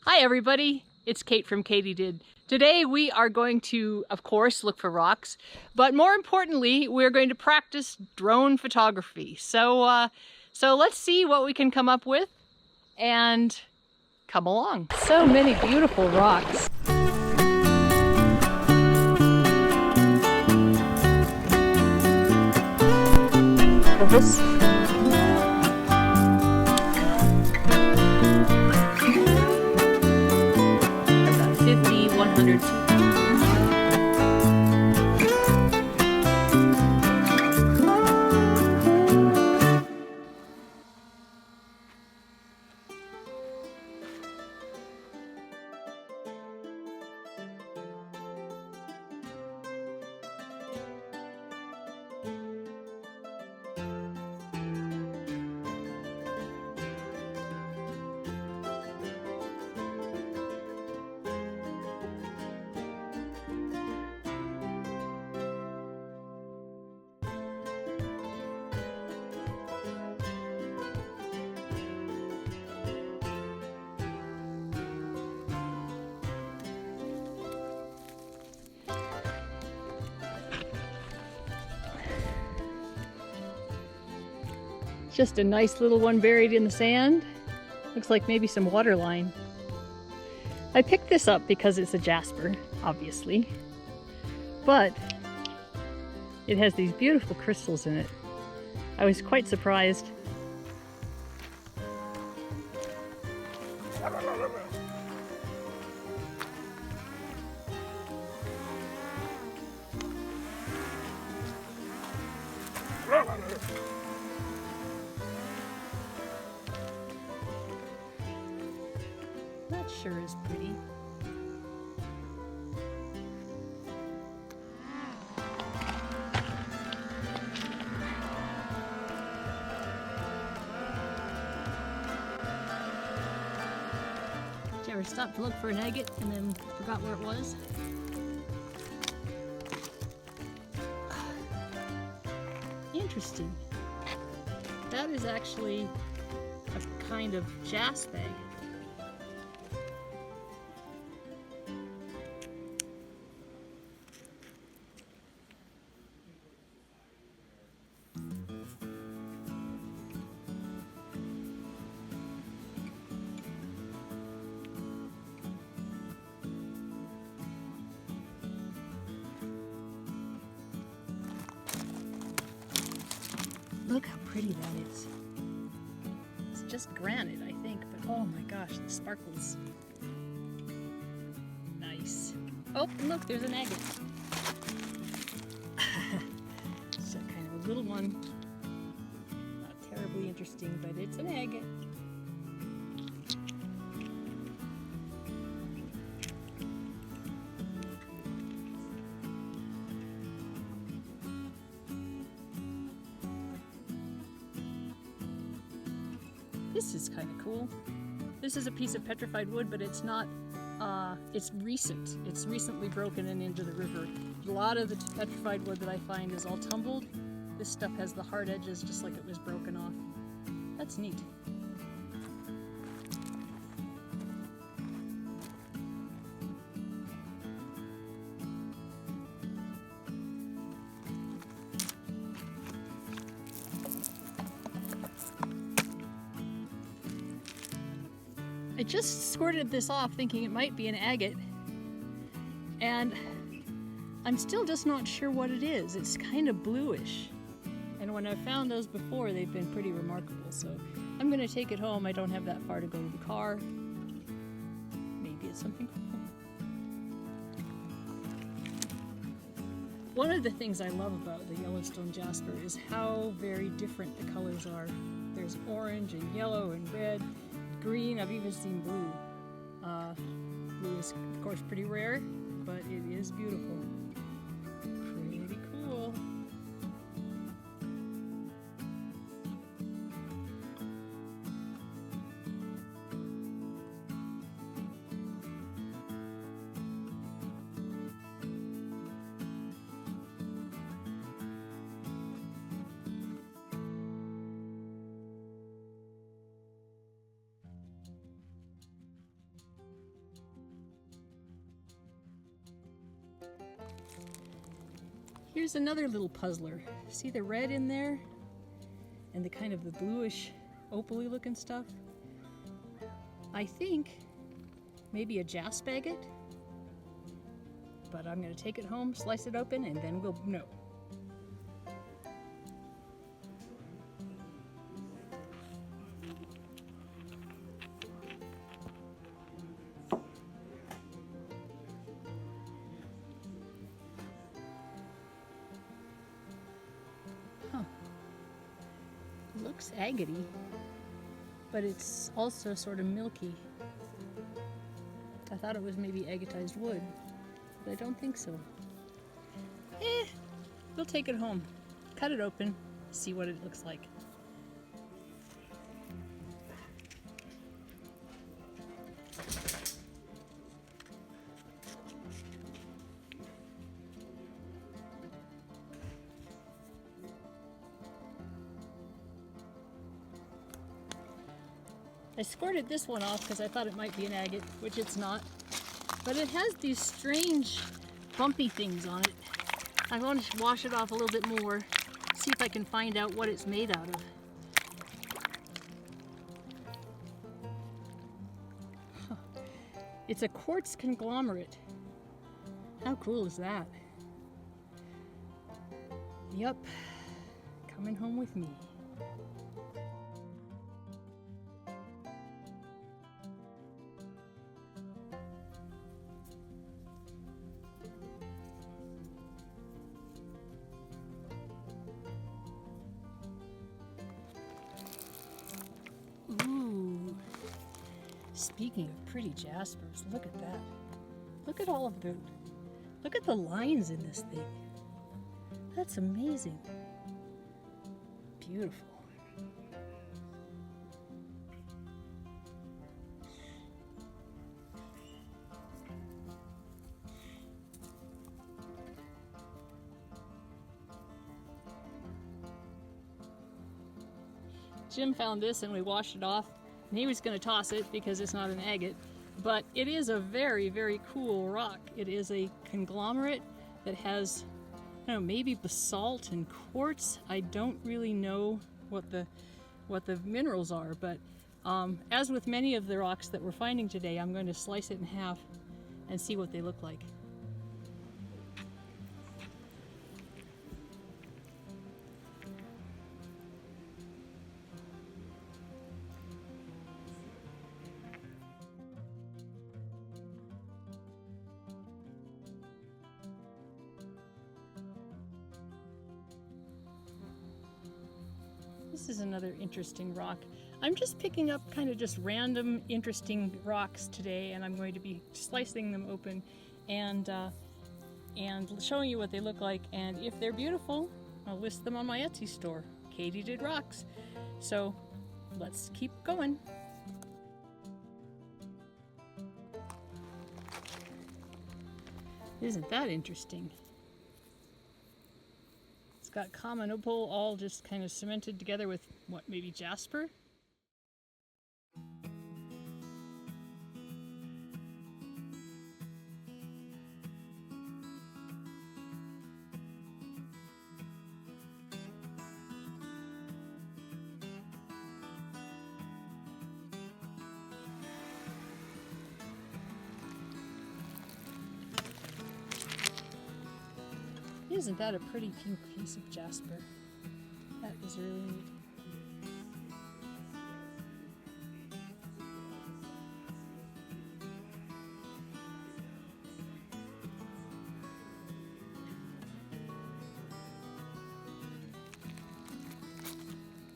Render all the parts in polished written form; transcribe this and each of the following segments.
Hi everybody, it's Kate from KatyDid. Today we are going to, of course, look for rocks, but more importantly, we're going to practice drone photography. So let's see what we can come up with and come along. So many beautiful rocks. This about 50, 100 feet. Just a nice little one buried in the sand. Looks like maybe some water line. I picked this up because it's a jasper, obviously, but it has these beautiful crystals in it. I was quite surprised. That sure is pretty. Did you ever stop to look for an agate and then forgot where it was? Interesting. That is actually a kind of jasper. Look how pretty that is. It's just granite, I think, but oh my gosh, the sparkles. Nice. Oh, and look, there's an agate. It's a kind of a little one. Not terribly interesting, but it's an agate. This is kind of cool. This is a piece of petrified wood, but it's not, it's recent. It's recently broken into the river. A lot of the petrified wood that I find is all tumbled. This stuff has the hard edges just like it was broken off. That's neat. I just squirted this off thinking it might be an agate, and I'm still just not sure what it is. It's kind of bluish, and when I've found those before, they've been pretty remarkable. So I'm going to take it home. I don't have that far to go to the car. Maybe it's something cool. One of the things I love about the Yellowstone jasper is how very different the colors are. There's orange and yellow and red. Green, I've even seen blue. Blue is, of course, pretty rare, but it is beautiful. Pretty cool. Here's another little puzzler. See the red in there? And the kind of the bluish, opally looking stuff? I think maybe a jasp agate, but I'm going to take it home, slice it open, and then we'll know. Huh. Looks agate-y, but it's also sort of milky. I thought it was maybe agatized wood, but I don't think so. We'll take it home, cut it open, see what it looks like. I squirted this one off because I thought it might be an agate, which it's not. But it has these strange bumpy things on it. I want to wash it off a little bit more, see if I can find out what it's made out of. Huh. It's a quartz conglomerate. How cool is that? Yep, coming home with me. Ooh, speaking of pretty jaspers, look at that. Look at all of the, look at the lines in this thing. That's amazing. Beautiful. Jim found this and we washed it off, and he was going to toss it because it's not an agate, but it is a very, very cool rock. It is a conglomerate that has, I don't know, maybe basalt and quartz. I don't really know what the minerals are, but as with many of the rocks that we're finding today, I'm going to slice it in half and see what they look like. This is another interesting rock. I'm just picking up kind of just random interesting rocks today, and I'm going to be slicing them open and showing you what they look like, and if they're beautiful, I'll list them on my Etsy store, KatyDidRocks. So let's keep going. Isn't that interesting? It's got common opal all just kind of cemented together with, what, maybe jasper? Isn't that a pretty pink piece of jasper? That is really neat.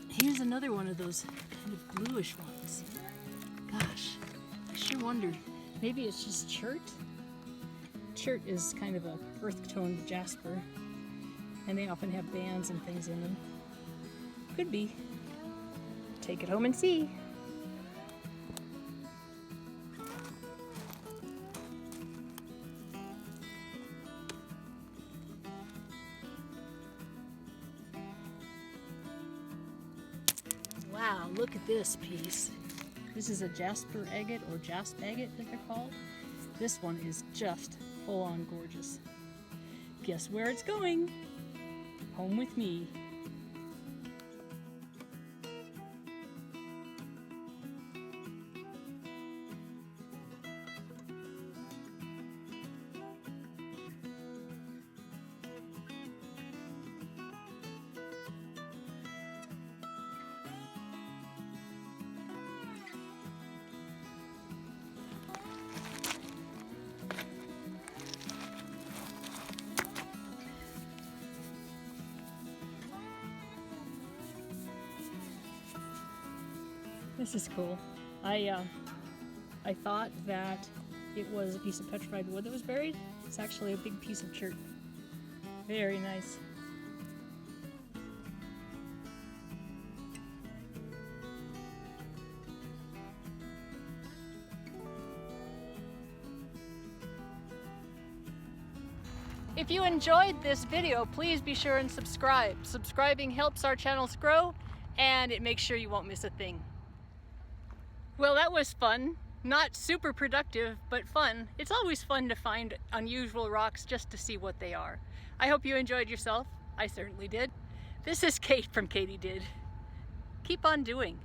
Here's another one of those kind of bluish ones. Gosh, I sure wonder. Maybe it's just chert? Chert is kind of a earth-toned jasper, and they often have bands and things in them. Could be. Take it home and see. Wow, look at this piece. This is a jasper agate, or jasp agate as they're called. This one is just full-on gorgeous. Guess where it's going? home with me. This is cool. I thought that it was a piece of petrified wood that was buried. It's actually a big piece of chert. Very nice. If you enjoyed this video, please be sure and subscribe. Subscribing helps our channels grow, and it makes sure you won't miss a thing. Well, that was fun. Not super productive, but fun. It's always fun to find unusual rocks just to see what they are. I hope you enjoyed yourself. I certainly did. This is Kate from KatyDid. Keep on doing.